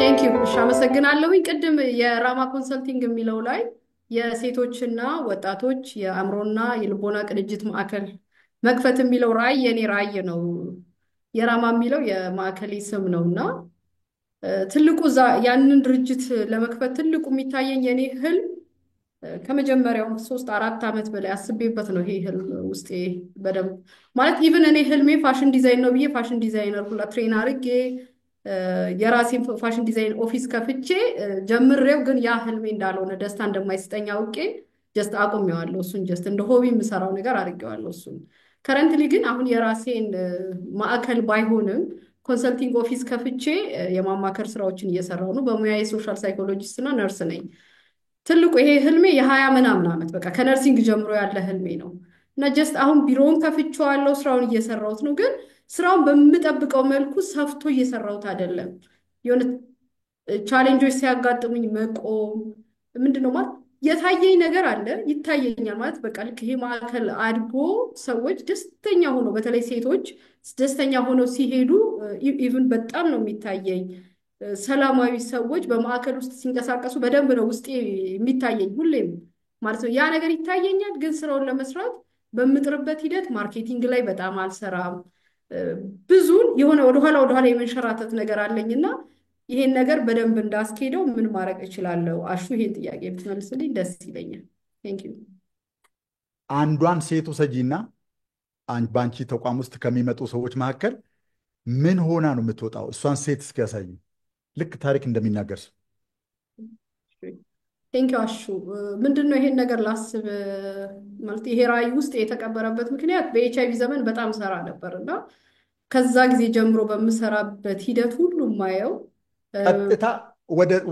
ቴንክ ዩ እሺ፣ አመሰግናለሁኝ። ቅድም የራማ ኮንሰልቲንግ የሚለው ላይ የሴቶችና ወጣቶች የአእምሮና የልቦና ቅንጅት ማዕከል መክፈት የሚለው ራዕይ የኔ ራዕይ ነው። የራማ የሚለው የማዕከሌ ስም ነው እና ትልቁ ያንን ድርጅት ለመክፈት ትልቁ የሚታየኝ የኔ ህልም ከመጀመሪያው 3-4 ዓመት በላይ አስቤበት ነው። ይሄ ህልም ውስጤ በደንብ ማለት ኢቭን እኔ ህልሜ ፋሽን ዲዛይን ነው ብዬ ፋሽን ዲዛይነር ሁላ ትሬን አድርጌ የራሴን ፋሽን ዲዛይን ኦፊስ ከፍቼ ጀምሬው ግን ያ ህልሜ እንዳልሆነ ደስታ እንደማይሰጠኝ አውቄ ጀስት አቁሜዋለሁ። እሱን ጀስት እንደ ሆቢ የምሰራው ነገር አድርጌዋለሁ። እሱን ከረንትሊ ግን አሁን የራሴን ማዕከል ባይሆንም ኮንሰልቲንግ ኦፊስ ከፍቼ የማማከር ስራዎችን እየሰራው ነው። በሙያ የሶሻል ሳይኮሎጂስት እና ነርስ ነኝ። ትልቁ ይሄ ህልሜ የሀያ ምናምን ዓመት በቃ ከነርሲንግ ጀምሮ ያለ ህልሜ ነው እና ጀስት አሁን ቢሮውን ከፍቼዋለሁ። ስራውን እየሰራሁት ነው ግን ስራውን በምጠብቀው መልኩ ሰፍቶ እየሰራሁት አይደለም። የሆነ ቻሌንጆች ሲያጋጥሙኝ መቆም ምንድነው ማለት የታየኝ ነገር አለ ይታየኛል ማለት በቃ ልክ ይሄ ማዕከል አድጎ ሰዎች ደስተኛ ሆኖ በተለይ ሴቶች ደስተኛ ሆነው ሲሄዱ ኢቭን በጣም ነው የሚታየኝ። ሰላማዊ ሰዎች በማዕከል ውስጥ ሲንቀሳቀሱ በደንብ ነው ውስጤ የሚታየኝ ሁሌም ማለት ነው። ያ ነገር ይታየኛል ግን ስራውን ለመስራት በምጥርበት ሂደት ማርኬቲንግ ላይ በጣም አልሰራም። ብዙን የሆነ ወደኋላ የመንሸራተት ነገር አለኝና ይሄን ነገር በደንብ እንዳስኬደው ምን ማድረግ እችላለሁ? አሹ ይሄን ጥያቄ ብትመልስልኝ ደስ ይለኛል። ቴንክ ዩ። አንዷን ሴት ውሰጂና በአንቺ ተቋም ውስጥ ከሚመጡ ሰዎች መካከል ምን ሆና ነው የምትወጣው? እሷን ሴት እስኪያሳይ ልክ ታሪክ እንደሚናገር ሰው። ቴንክ ዩ አሹ። ምንድን ነው ይሄን ነገር ላስብ ማለት ይሄ ራዕይ ውስጥ የተቀበረበት ምክንያት በኤች አይቪ ዘመን በጣም ሰራ ነበር እና ከዛ ጊዜ ጀምሮ በምሰራበት ሂደት ሁሉ ማየው ቀጥታ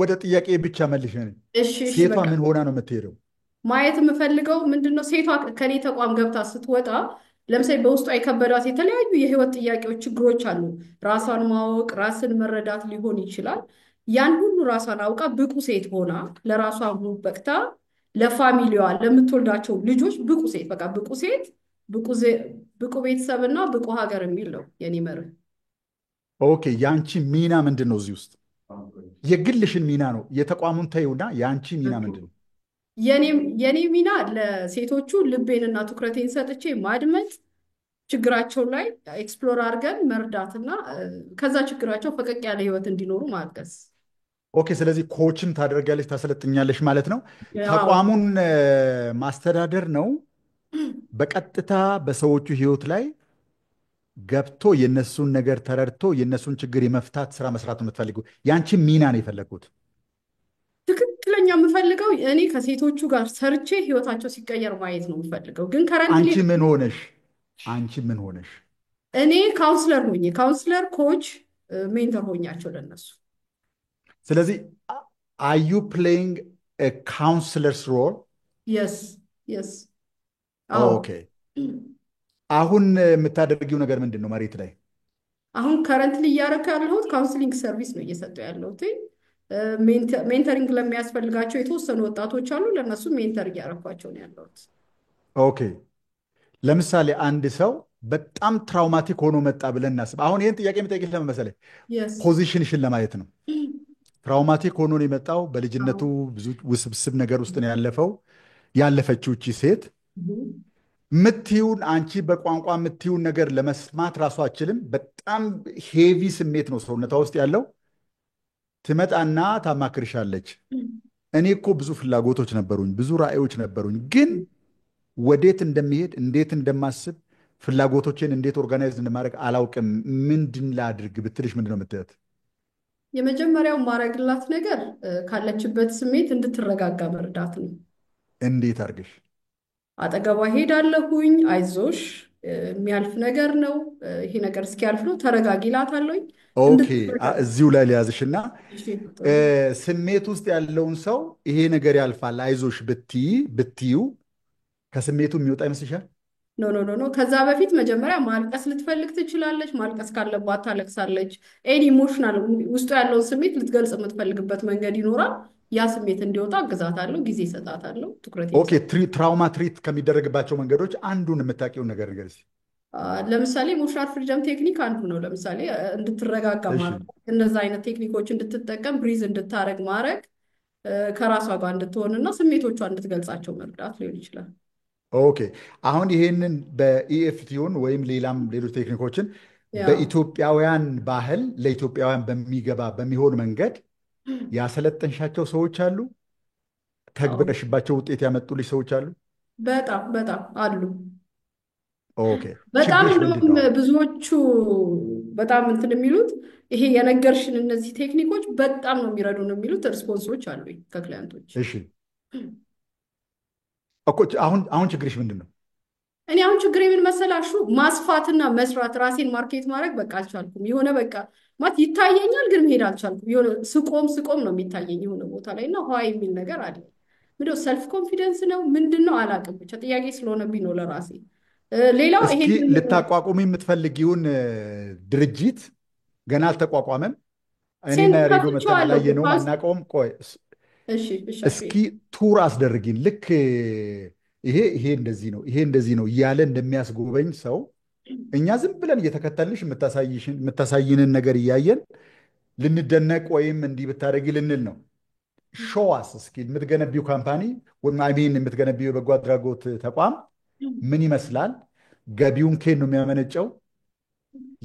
ወደ ጥያቄ ብቻ መልሽ። ሴቷ ምን ሆና ነው የምትሄደው? ማየት የምፈልገው ምንድነው ሴቷ ከኔ ተቋም ገብታ ስትወጣ ለምሳሌ በውስጧ የከበዳት የተለያዩ የህይወት ጥያቄዎች፣ ችግሮች አሉ። ራሷን ማወቅ፣ ራስን መረዳት ሊሆን ይችላል። ያን ሁሉ ራሷን አውቃ ብቁ ሴት ሆና ለራሷ በቅታ ለፋሚሊዋ ለምትወልዳቸው ልጆች ብቁ ሴት በቃ ብቁ ሴት ብቁ ቤተሰብና ብቁ ሀገር የሚል ነው የኔ መርህ። ኦኬ፣ የአንቺ ሚና ምንድን ነው እዚህ ውስጥ? የግልሽን ሚና ነው የተቋሙን ተይውና የአንቺ ሚና ምንድን ነው? የኔ ሚና ለሴቶቹ ልቤንና ትኩረቴን ሰጥቼ ማድመጥ፣ ችግራቸው ላይ ኤክስፕሎር አድርገን መርዳትና ከዛ ችግራቸው ፈቀቅ ያለ ህይወት እንዲኖሩ ማገዝ። ኦኬ፣ ስለዚህ ኮችም ታደርጊያለሽ፣ ታሰለጥኛለሽ ማለት ነው። ተቋሙን ማስተዳደር ነው በቀጥታ በሰዎቹ ህይወት ላይ ገብቶ የነሱን ነገር ተረድቶ የነሱን ችግር የመፍታት ስራ መስራት ነው የምትፈልገው። ያንቺ ሚና ነው የፈለግኩት። ትክክለኛ የምፈልገው እኔ ከሴቶቹ ጋር ሰርቼ ህይወታቸው ሲቀየር ማየት ነው የምፈልገው። ግን አንቺ ምን ሆነሽ? እኔ ካውንስለር ሆኜ ካውንስለር፣ ኮች፣ ሜንተር ሆኛቸው ለነሱ። ስለዚህ are you playing a counselor's role? yes yes ኦኬ። አሁን የምታደርጊው ነገር ምንድን ነው መሬት ላይ? አሁን ከረንትሊ እያደረኩ ያለሁት ካውንስሊንግ ሰርቪስ ነው እየሰጠው ያለሁት። ሜንተሪንግ ለሚያስፈልጋቸው የተወሰኑ ወጣቶች አሉ፣ ለእነሱ ሜንተር እያደረኳቸው ነው ያለሁት። ኦኬ። ለምሳሌ አንድ ሰው በጣም ትራውማቲክ ሆኖ መጣ ብለን እናስብ። አሁን ይህን ጥያቄ የምጠይቅሽ ለምን መሰለኝ? ፖዚሽንሽን ለማየት ነው። ትራውማቲክ ሆኖ ነው የመጣው። በልጅነቱ ብዙ ውስብስብ ነገር ውስጥ ነው ያለፈችው እቺ ሴት። አንቺ በቋንቋ የምትይውን ነገር ለመስማት ራሱ አችልም። በጣም ሄቪ ስሜት ነው ሰውነቷ ውስጥ ያለው። ትመጣና ታማክርሻለች። እኔ እኮ ብዙ ፍላጎቶች ነበሩኝ፣ ብዙ ራዕዮች ነበሩኝ፣ ግን ወዴት እንደሚሄድ እንዴት እንደማስብ ፍላጎቶችን እንዴት ኦርጋናይዝ እንደማድረግ አላውቅም። ምንድን ላድርግ ብትልሽ ምንድን ነው የምትያት? የመጀመሪያው ማድረግላት ነገር ካለችበት ስሜት እንድትረጋጋ መርዳት ነው። እንዴት አድርገሽ? አጠገቧ ሄዳለሁኝ። አይዞሽ የሚያልፍ ነገር ነው፣ ይሄ ነገር እስኪያልፍ ነው፣ ተረጋጊ እላታለሁኝ። ኦኬ፣ እዚሁ ላይ ሊያዝሽና ስሜት ውስጥ ያለውን ሰው ይሄ ነገር ያልፋል አይዞሽ ብትዩ ከስሜቱ የሚወጣ ይመስልሻል? ኖ። ከዛ በፊት መጀመሪያ ማልቀስ ልትፈልግ ትችላለች። ማልቀስ ካለባት ታለቅሳለች። ኤኒ ኢሞሽናል ውስጡ ያለውን ስሜት ልትገልጽ የምትፈልግበት መንገድ ይኖራል። ያ ስሜት እንዲወጣ አግዛታለሁ፣ ጊዜ እሰጣታለሁ፣ ትኩረት። ኦኬ፣ ትራውማ ትሪት ከሚደረግባቸው መንገዶች አንዱን የምታውቂውን ነገር ንገሪኝ። ለምሳሌ ኢሞሽናል ፍሪደም ቴክኒክ አንዱ ነው። ለምሳሌ እንድትረጋጋ እሺ ማድረግ፣ እነዛ አይነት ቴክኒኮች እንድትጠቀም ብሪዝ እንድታረግ ማድረግ፣ ከራሷ ጋር እንድትሆንና ስሜቶቿ እንድትገልጻቸው መርዳት ሊሆን ይችላል። ኦኬ። አሁን ይሄንን በኢኤፍቲውን ወይም ሌላም ሌሎች ቴክኒኮችን ያ በኢትዮጵያውያን ባህል ለኢትዮጵያውያን በሚገባ በሚሆን መንገድ ያሰለጠንሻቸው ሰዎች አሉ? አዎ፣ ተግብረሽባቸው ውጤት ያመጡልሽ ሰዎች አሉ? በጣም በጣም አሉ። ኦኬ። በጣም ችግርሽ ምንድን እንደውም ነው አሁን? ብዙዎቹ በጣም እንትን የሚሉት ይሄ የነገርሽን እነዚህ ቴክኒኮች በጣም ነው የሚረዱን የሚሉት ሪስፖንሶች አሉኝ ከክላያንቶች። እሺ እኮ አሁን ችግርሽ ምንድን ነው? እኔ አሁን ችግር የምን መሰላሹ ማስፋትና መስራት ራሴን ማርኬት ማድረግ በቃ አልቻልኩም። የሆነ በቃ ማለት ይታየኛል፣ ግን መሄድ አልቻልኩም። የሆነ ስቆም ነው የሚታየኝ የሆነ ቦታ ላይ እና ኋ የሚል ነገር አለ። ምንድነው ሰልፍ ኮንፊደንስ ነው ምንድን ነው አላውቅም። ብቻ ጥያቄ ስለሆነብኝ ነው ለራሴ። ሌላው እስኪ ይሄን ልታቋቁሚ የምትፈልጊውን ድርጅት ገና አልተቋቋመም። እኔና ሴንተር ሬዲዮ መተን ከፍቼዋለሁ። አላየነውም፣ አናውቀውም። ቆይ እሺ እስኪ ቱር አስደርጊን። ልክ ይሄ እንደዚህ ነው፣ ይሄ እንደዚህ ነው እያለ እንደሚያስጎበኝ ሰው እኛ ዝም ብለን እየተከተልሽ የምታሳይንን ነገር እያየን ልንደነቅ ወይም እንዲህ ብታደርጊ ልንል ነው። ሾዋስ እስኪ የምትገነቢው ካምፓኒ ወይም የምትገነቢው የበጎ አድራጎት ተቋም ምን ይመስላል? ገቢውን ኬን ነው የሚያመነጨው?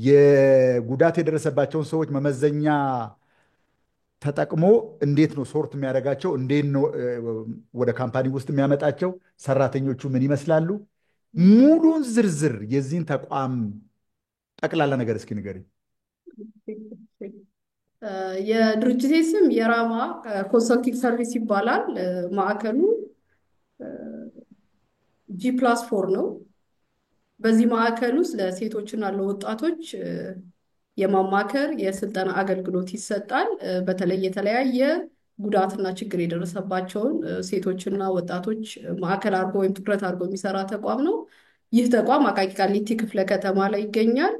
የጉዳት የደረሰባቸውን ሰዎች መመዘኛ ተጠቅሞ እንዴት ነው ሶርት የሚያደርጋቸው? እንዴት ነው ወደ ካምፓኒ ውስጥ የሚያመጣቸው? ሰራተኞቹ ምን ይመስላሉ? ሙሉን ዝርዝር የዚህን ተቋም ጠቅላላ ነገር እስኪ ንገሪኝ። የድርጅቴ ስም የራማ ኮንሰልቲንግ ሰርቪስ ይባላል። ማዕከሉ G+4 ነው። በዚህ ማዕከል ውስጥ ለሴቶችና ለወጣቶች የማማከር የስልጠና አገልግሎት ይሰጣል። በተለይ የተለያየ ጉዳትና ችግር የደረሰባቸውን ሴቶችና ወጣቶች ማዕከል አድርጎ ወይም ትኩረት አድርጎ የሚሰራ ተቋም ነው። ይህ ተቋም አቃቂ ቃሊቲ ክፍለ ከተማ ላይ ይገኛል።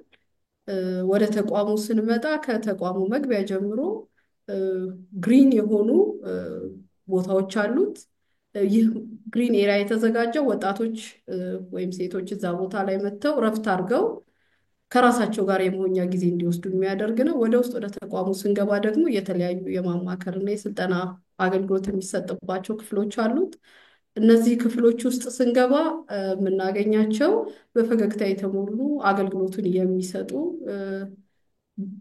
ወደ ተቋሙ ስንመጣ ከተቋሙ መግቢያ ጀምሮ ግሪን የሆኑ ቦታዎች አሉት። ይህ ግሪን ኤሪያ የተዘጋጀው ወጣቶች ወይም ሴቶች እዛ ቦታ ላይ መጥተው ረፍት አድርገው ከራሳቸው ጋር የመሆኛ ጊዜ እንዲወስዱ የሚያደርግ ነው። ወደ ውስጥ ወደ ተቋሙ ስንገባ ደግሞ የተለያዩ የማማከርና የስልጠና አገልግሎት የሚሰጥባቸው ክፍሎች አሉት። እነዚህ ክፍሎች ውስጥ ስንገባ የምናገኛቸው በፈገግታ የተሞሉ አገልግሎቱን የሚሰጡ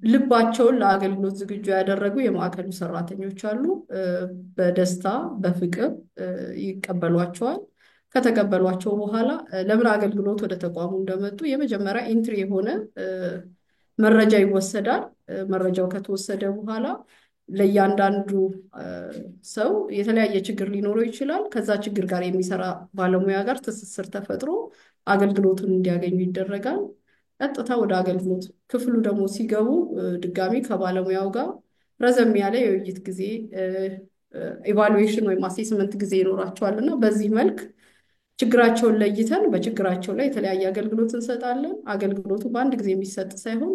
ልባቸውን ለአገልግሎት ዝግጁ ያደረጉ የማዕከሉ ሰራተኞች አሉ። በደስታ በፍቅር ይቀበሏቸዋል። ከተቀበሏቸው በኋላ ለምን አገልግሎት ወደ ተቋሙ እንደመጡ የመጀመሪያ ኢንትሪ የሆነ መረጃ ይወሰዳል። መረጃው ከተወሰደ በኋላ ለእያንዳንዱ ሰው የተለያየ ችግር ሊኖረው ይችላል። ከዛ ችግር ጋር የሚሰራ ባለሙያ ጋር ትስስር ተፈጥሮ አገልግሎቱን እንዲያገኙ ይደረጋል። ቀጥታ ወደ አገልግሎት ክፍሉ ደግሞ ሲገቡ ድጋሚ ከባለሙያው ጋር ረዘም ያለ የውይይት ጊዜ ኢቫሉዌሽን ወይም አሴስመንት ጊዜ ይኖራቸዋል እና በዚህ መልክ ችግራቸውን ለይተን በችግራቸው ላይ የተለያየ አገልግሎት እንሰጣለን። አገልግሎቱ በአንድ ጊዜ የሚሰጥ ሳይሆን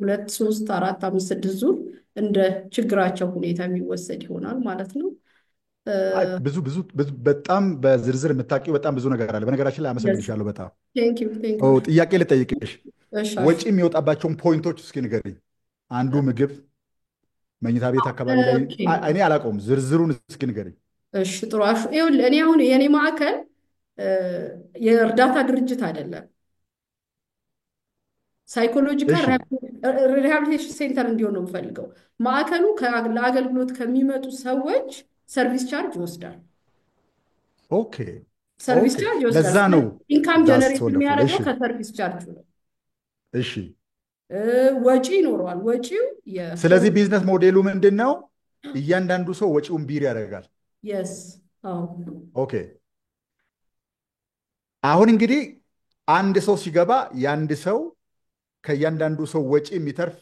2 3 4 5 6 ዙር እንደ ችግራቸው ሁኔታ የሚወሰድ ይሆናል ማለት ነው። በጣም በዝርዝር የምታውቂው በጣም ብዙ ነገር አለ። በነገራችን ላይ አመሰግንሻለሁ በጣም። ቴንኪው። ጥያቄ ልጠይቅሽ፣ ወጪ የሚወጣባቸውን ፖይንቶች እስኪ ንገሪኝ። አንዱ ምግብ፣ መኝታ ቤት አካባቢ ላይ እኔ አላውቀውም፣ ዝርዝሩን እስኪ ንገሪኝ። እሺ ጥሩ። እኔ አሁን የእኔ ማዕከል የእርዳታ ድርጅት አይደለም። ሳይኮሎጂካል ሪሃቢሊቴሽን ሴንተር እንዲሆን ነው የምፈልገው። ማዕከሉ ለአገልግሎት ከሚመጡ ሰዎች ሰርቪስ ቻርጅ ይወስዳል። ኦኬ፣ ሰርቪስ ቻርጅ ይወስዳል። ለዛ ነው ኢንካም ጀነሬት የሚያደርገው ከሰርቪስ ቻርጅ ነው። እሺ፣ ወጪ ይኖረዋል። ወጪው ስለዚህ ቢዝነስ ሞዴሉ ምንድን ነው? እያንዳንዱ ሰው ወጪውን ቢር ያደርጋል። የስ ኦኬ። አሁን እንግዲህ አንድ ሰው ሲገባ የአንድ ሰው ከእያንዳንዱ ሰው ወጪ የሚተርፍ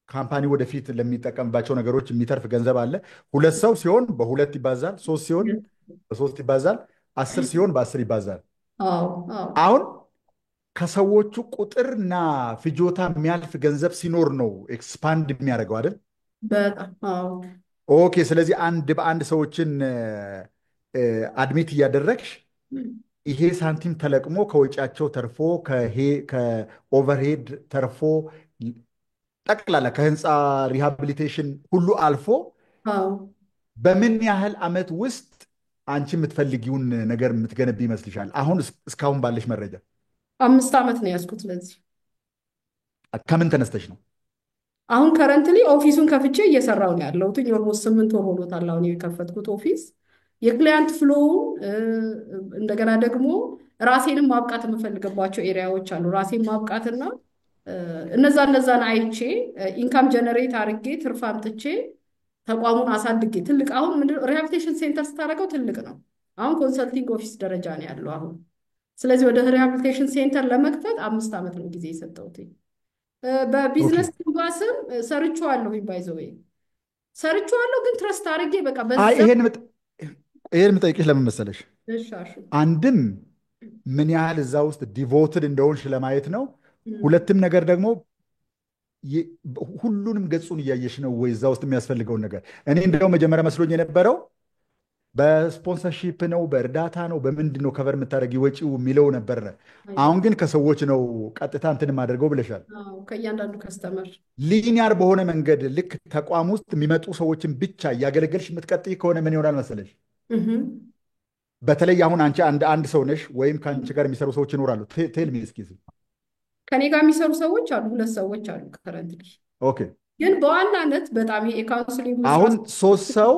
ካምፓኒ ወደፊት ለሚጠቀምባቸው ነገሮች የሚተርፍ ገንዘብ አለ። 2 ሰው ሲሆን በ2 ይባዛል፣ 3 ሲሆን በ3 ይባዛል፣ 10 ሲሆን በ10 ይባዛል። አሁን ከሰዎቹ ቁጥርና ፍጆታ የሚያልፍ ገንዘብ ሲኖር ነው ኤክስፓንድ የሚያደርገው አይደል? በጣም ኦኬ። ስለዚህ አንድ በአንድ ሰዎችን አድሚት እያደረግሽ ይሄ ሳንቲም ተለቅሞ ከወጪያቸው ተርፎ ከኦቨርሄድ ተርፎ ጠቅላላ ከህንፃ ሪሃቢሊቴሽን ሁሉ አልፎ አዎ በምን ያህል ዓመት ውስጥ አንቺ የምትፈልጊውን ነገር የምትገነቢ ይመስልሻል? አሁን እስካሁን ባለሽ መረጃ 5 ዓመት ነው ያዝኩት ለዚህ። ከምን ተነስተሽ ነው? አሁን ከረንትሊ ኦፊሱን ከፍቼ እየሰራው ነው ያለሁት። ኦልሞስት 8 ወር ሆኖታል አሁን የከፈትኩት ኦፊስ። የክላያንት ፍሎውን እንደገና ደግሞ ራሴንም ማብቃት የምፈልግባቸው ኤሪያዎች አሉ። ራሴን ማብቃትና እነዛን አይቼ ኢንካም ጀነሬት አድርጌ ትርፍ አምጥቼ ተቋሙን አሳድጌ ትልቅ አሁን ምንድን ሪሃቢሊቴሽን ሴንተር ስታደርገው ትልቅ ነው። አሁን ኮንሰልቲንግ ኦፊስ ደረጃ ነው ያለው አሁን። ስለዚህ ወደ ሪሃቢሊቴሽን ሴንተር ለመክፈት 5 ዓመት ነው ጊዜ የሰጠሁት። ኦኬ። በቢዝነስ ባስም ሰርቼዋለሁ። ባይዘወይ ሰርቼዋለሁ፣ ግን ትረስት አድርጌ በቃ አይ በዛ ይሄን የምጠይቅሽ ለምን መሰለሽ? እሻሹ አንድም ምን ያህል እዛ ውስጥ ዲቮትድ እንደሆንሽ ለማየት ነው። ሁለትም ነገር ደግሞ ሁሉንም ገጹን እያየሽ ነው ወይ እዛ ውስጥ የሚያስፈልገውን ነገር። እኔ እንደው መጀመሪያ መስሎኝ የነበረው በስፖንሰርሺፕ ነው፣ በእርዳታ ነው፣ በምንድን ነው ከቨር የምታደርጊ ወጪው የሚለው ነበር። አሁን ግን ከሰዎች ነው ቀጥታ እንትን የማደርገው ብለሻል። ከእያንዳንዱ ከስተመር ሊኒያር በሆነ መንገድ ልክ ተቋም ውስጥ የሚመጡ ሰዎችን ብቻ እያገለገልሽ የምትቀጥይ ከሆነ ምን ይሆናል መሰለሽ? በተለይ አሁን አንቺ አንድ ሰው ነሽ፣ ወይም ከአንቺ ጋር የሚሰሩ ሰዎች ይኖራሉ። ቴል ሚ እስኪ። ከኔ ጋር የሚሰሩ ሰዎች አሉ፣ 2 ሰዎች አሉ ከረንትሊ። ኦኬ። ግን በዋናነት በጣም ይሄ የካውንስሊንግ አሁን 3 ሰው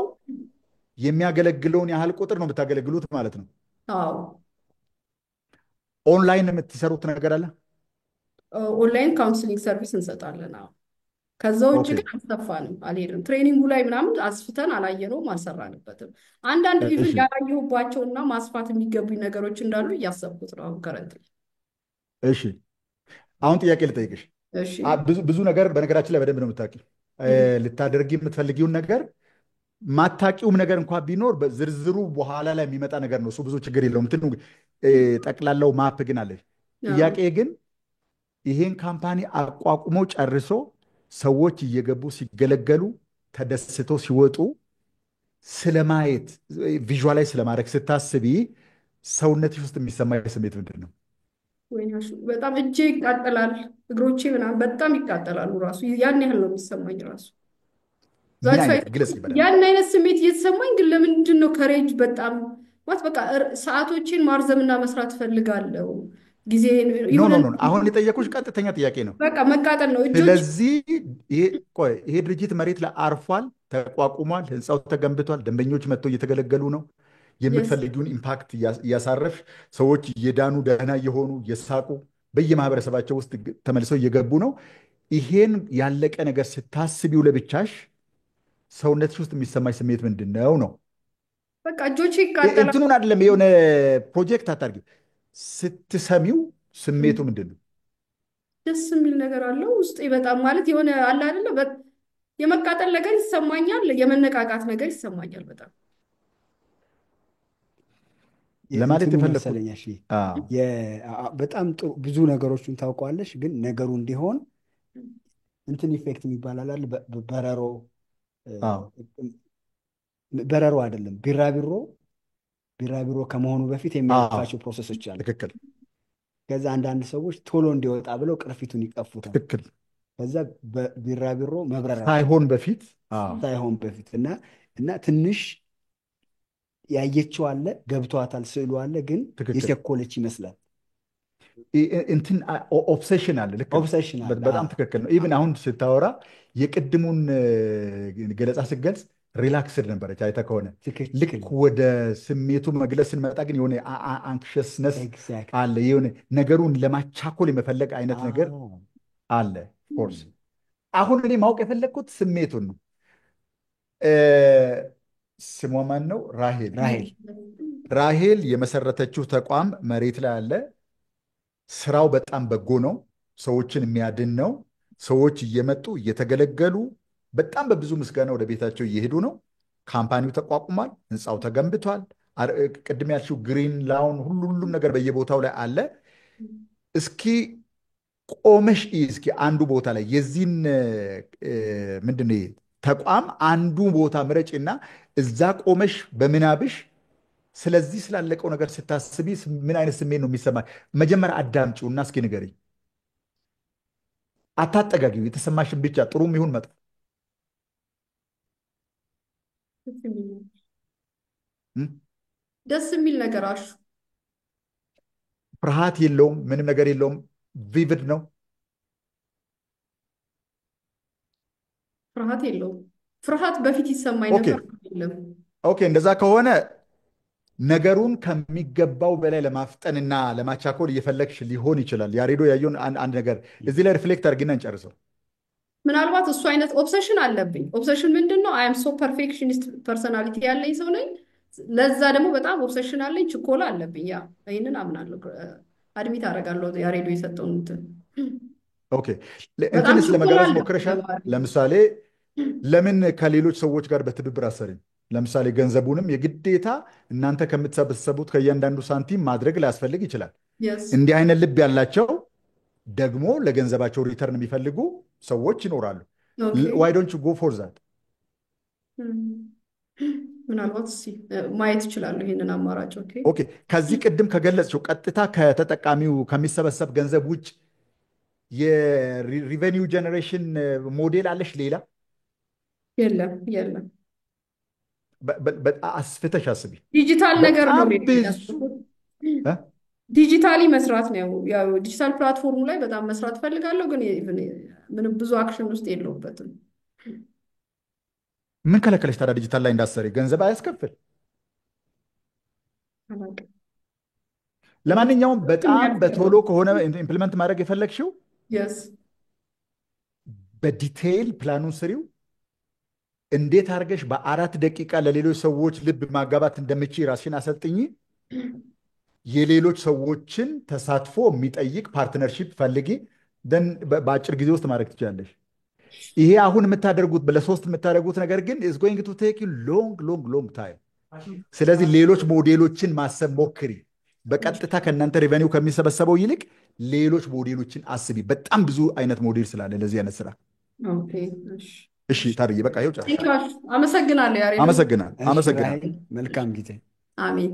የሚያገለግለውን ያህል ቁጥር ነው የምታገለግሉት ማለት ነው። አዎ ኦንላይን የምትሰሩት ነገር አለ? ኦንላይን ካውንስሊንግ ሰርቪስ እንሰጣለን። አዎ ከዛ ውጭ ኦኬ። ግን አልሰፋንም፣ አልሄድም። ትሬኒንጉ ላይ ምናምን አስፍተን አላየነውም፣ አልሰራንበትም። አንዳንድ ኢቭን እሺ ያላየሁባቸውና ማስፋት የሚገቡኝ ነገሮች እንዳሉ እያሰብኩት ነው አሁን ከረንትሊ። እሺ። አሁን ጥያቄ ልጠይቅሽ። እሺ ብዙ ነገር በነገራችን ላይ በደንብ ነው የምታውቂው። ልታደርጊ የምትፈልጊውን ነገር ማታቂውም ነገር እንኳ ቢኖር ዝርዝሩ በኋላ ላይ የሚመጣ ነገር ነው። እሱ ብዙ ችግር የለውም። እንትኑ ጠቅላላው ማፕ ግን አለሽ። ጥያቄ ግን ይሄን ካምፓኒ አቋቁሞ ጨርሶ ሰዎች እየገቡ ሲገለገሉ ተደስተው ሲወጡ ስለማየት ቪዥዋላይዝ ስለማድረግ ስታስቢ ሰውነትሽ ውስጥ የሚሰማኝ ስሜት ምንድን ነው? ወይናሹ በጣም እጄ ይቃጠላል፣ እግሮቼ ምናምን በጣም ይቃጠላሉ። ራሱ ያን ያህል ነው የሚሰማኝ ራሱ ምን አይነት ግለጽ ይበላል? ያን አይነት ስሜት እየተሰማኝ ግን ለምንድን ነው ከሬጅ በጣም ማለት በቃ ሰዓቶቼን ማርዘምና መስራት እፈልጋለሁ። ጊዜ ኖ የሆነ ኖ ኖ፣ አሁን የጠየኩሽ ቀጥተኛ ጥያቄ ነው። በቃ መቃጠል ነው እጆች። ስለዚህ ይሄ ድርጅት መሬት ላይ አርፏል፣ ተቋቁሟል፣ ህንፃው ተገንብቷል፣ ደንበኞች መጥተው እየተገለገሉ ነው። የምትፈልጊውን ኢምፓክት እያሳረፍሽ ሰዎች እየዳኑ ደህና እየሆኑ እየሳቁ በየማህበረሰባቸው ውስጥ ተመልሰው እየገቡ ነው። ይሄን ያለቀ ነገር ስታስቢው ለብቻሽ ሰውነትሽ ውስጥ የሚሰማሽ ስሜት ምንድን ነው ነው? በቃ እጆቼ ይቃጠላል። እንትኑን አይደለም የሆነ ፕሮጀክት አታርጊ። ስትሰሚው ስሜቱ ምንድን ነው? ደስ የሚል ነገር አለው ውስጤ በጣም ማለት የሆነ አለ አይደለ፣ የመቃጠል ነገር ይሰማኛል፣ የመነቃቃት ነገር ይሰማኛል በጣም ለማለት እንትኑ የፈለግኩት መሰለኝ። እሺ በጣም ጥሩ ብዙ ነገሮችን ታውቀዋለሽ፣ ግን ነገሩ እንዲሆን እንትን ኢፌክት የሚባል አለ። በረሮ አዎ በረሮ አይደለም ቢራቢሮ ከመሆኑ በፊት የሚያልፋቸው ፕሮሰሶች አሉ። ትክክል ከዛ አንዳንድ ሰዎች ቶሎ እንዲወጣ ብለው ቅርፊቱን ይቀፉታል። ትክክል። ከዛ ቢራቢሮ መብረር ሳይሆን በፊት ሳይሆን በፊት እና ትንሽ ያየችው አለ፣ ገብቷታል፣ ስዕሉ አለ፣ ግን ትክክል። የቸኮለች ይመስላል። እንትን ኦብሴሽን አለ። ልክ ነው። ኦብሴሽን አለ። በጣም ትክክል ነው። ኢቭን አሁን ስታወራ የቅድሙን ገለጻ ስትገልጽ ሪላክስድ ነበረች። አይተህ ከሆነ ልክ ወደ ስሜቱ መግለጽ ስንመጣ ግን የሆነ አንክሸስነስ አለ። የሆነ ነገሩን ለማቻኮል የመፈለግ አይነት ነገር አለ። ኦፍኮርስ አሁን እኔ ማወቅ የፈለግኩት ስሜቱን ነው። ስሟ ማን ነው? ራሄል የመሰረተችው ተቋም መሬት ላይ አለ። ስራው በጣም በጎ ነው። ሰዎችን የሚያድን ነው። ሰዎች እየመጡ እየተገለገሉ በጣም በብዙ ምስጋና ወደ ቤታቸው እየሄዱ ነው። ካምፓኒው ተቋቁሟል። ህንፃው ተገንብቷል። ቅድም ያልሽው ግሪን ላውን ሁሉም ነገር በየቦታው ላይ አለ። እስኪ ቆመሽ እስኪ አንዱ ቦታ ላይ የዚህን ምንድን ነው ተቋም አንዱ ቦታ ምረጭና እዛ ቆመሽ በምናብሽ ስለዚህ ስላለቀው ነገር ስታስቢ ምን አይነት ስሜት ነው የሚሰማ? መጀመሪያ አዳምጪው እና እስኪ ንገሪኝ። አታጠጋጊው፣ የተሰማሽን ብቻ ጥሩም ይሁን መጥፎ። ደስ የሚል እም? ደስ የሚል ነገር አሹ። ፍርሃት የለውም፣ ምንም ነገር የለውም። ቪቪድ ነው። ፍርሃት የለውም። ፍርሃት በፊት ይሰማኝ ኦኬ ነበር፣ የለም። ኦኬ። እንደዛ ከሆነ ነገሩን ከሚገባው በላይ ለማፍጠንና ለማቻኮል እየፈለግሽ ሊሆን ይችላል። ያሬዶ ያየውን አንድ ነገር እዚህ ላይ ሪፍሌክት አድርጊና እንጨርሰው። ምናልባት እሱ አይነት ኦብሰሽን አለብኝ። ኦብሰሽን ምንድን ነው? አይም ሶ ፐርፌክሽኒስት ፐርሰናሊቲ ያለኝ ሰው ነኝ። ለዛ ደግሞ በጣም ኦብሰሽን አለኝ፣ ችኮላ አለብኝ። ያ ይህንን አምናለሁ፣ አድሚት አደርጋለሁ። ያሬዶ የሰጠውን እንትን ኦኬ። በጣም እንትንስ ችኮላ ለመጋበዝ አለብኝ ሞክረሻል? በባህሪ። ለምሳሌ ለምን ከሌሎች ሰዎች ጋር በትብብር አሰሪም? ለምሳሌ ገንዘቡንም የግዴታ እናንተ ከምትሰበሰቡት ከእያንዳንዱ ሳንቲም ማድረግ ላያስፈልግ ይችላል። የስ እንዲህ አይነት ልብ ያላቸው ደግሞ ለገንዘባቸው ሪተርን የሚፈልጉ ሰዎች ይኖራሉ። ኦኬ። ዋይ ዶንት ዩ ጎ ፎር ዛት? ምናልባት እስኪ ማየት እችላለሁ ይሄንን አማራጭ። ኦኬ። ኦኬ። ከዚህ ቅድም ከገለጽሽው ቀጥታ ከተጠቃሚው ከሚሰበሰብ ገንዘብ ውጭ የሪቨኒው ጀኔሬሽን ሞዴል አለሽ ሌላ? የለም የለም። አስፍተሽ አስቢ። ዲጂታል ነገር ነው በጣም ብዙ ያሰብኩት። እ? ዲጂታሊ መስራት ነው። ያው ዲጂታል ፕላትፎርሙ ላይ በጣም መስራት ፈልጋለሁ፣ ግን ምንም ብዙ አክሽን ውስጥ የለውበትም። ምን ከለከለሽ ታዲያ ዲጂታል ላይ እንዳሰሪ? ገንዘብ አያስከፍል። አላውቅም። ለማንኛውም በጣም ያልኩት በቶሎ ከሆነ ኢምፕሊመንት ማድረግ የፈለግሽው የስ በዲቴይል ፕላኑን ስሪው። እንዴት አድርገሽ በ4 ደቂቃ ለሌሎች ሰዎች ልብ ማጋባት እንደምችል ራስሽን አሰልጥኝ። የሌሎች ሰዎችን ተሳትፎ የሚጠይቅ ፓርትነርሺፕ ፈልጊ። ደን በአጭር ጊዜ ውስጥ ማድረግ ትችላለሽ። ይሄ አሁን የምታደርጉት ለሶስት የምታደርጉት ነገር ግን ኢዝ ጎይንግ ቱ ቴክ ዩ ሎንግ ሎንግ ሎንግ ታይም። ስለዚህ ሌሎች ሞዴሎችን ማሰብ ሞክሪ። በቀጥታ ከእናንተ ሬቨኒው ከሚሰበሰበው ይልቅ ሌሎች ሞዴሎችን አስቢ። በጣም ብዙ አይነት ሞዴል ስላለ ለዚህ አይነት ስራ። ኦኬ። እሺ እሺ ታድዬ፣ በቃ ይኸው ጨርሻለሁ። ቴንክ ዩ። አመሰግናለሁ ያሬድ። አመሰግናለሁ። እሺ አመሰግናለሁ። ራሄል፣ መልካም ጊዜ። አሜን።